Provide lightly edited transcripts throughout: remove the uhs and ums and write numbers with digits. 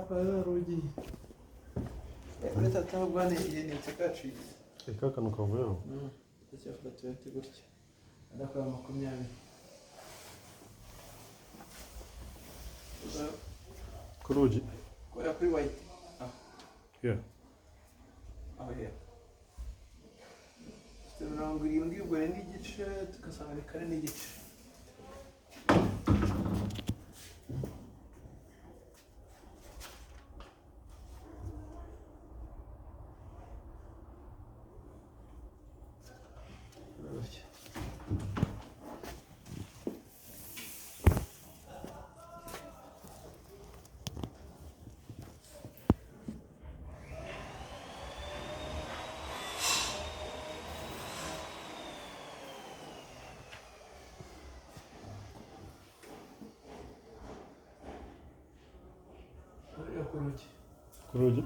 rugi uretse atabwa ni itakaciye reka kano kavuyeho ndacyavuga tuyate gutya adakora 20 ku rugi kuri white yeah yeah mirongo irindwi ubwo n'igice tugasanga ni kare n'igice ku rugi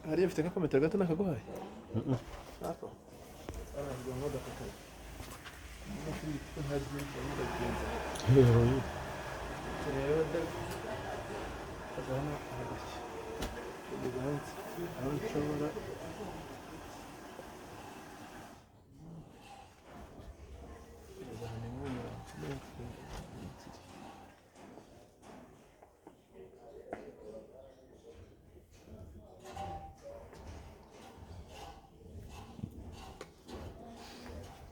hariya mfite nk'akametero gato nakaguhaye nako arangwa nk'agafata rero kagana ahagati aho nshobora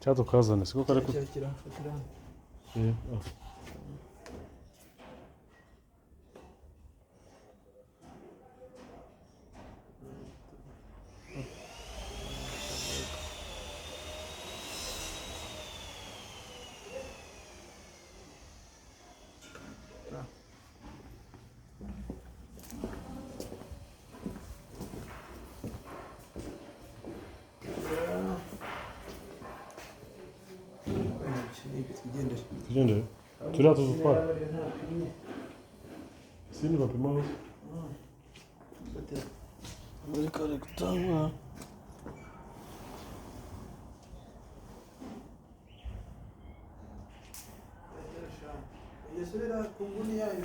cyato kazane siko kare ku tugendere turiya tuzutwara sini bapima hose muri kare gutangwa yesubira ku nguni yayo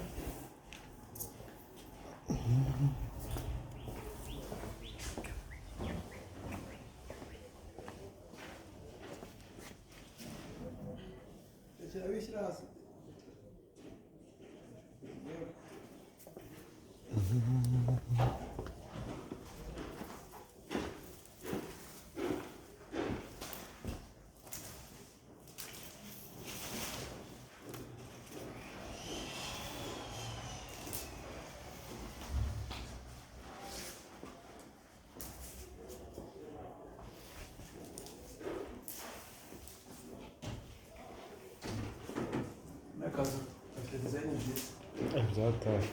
bishyira hasi akazu afite design nziza byataye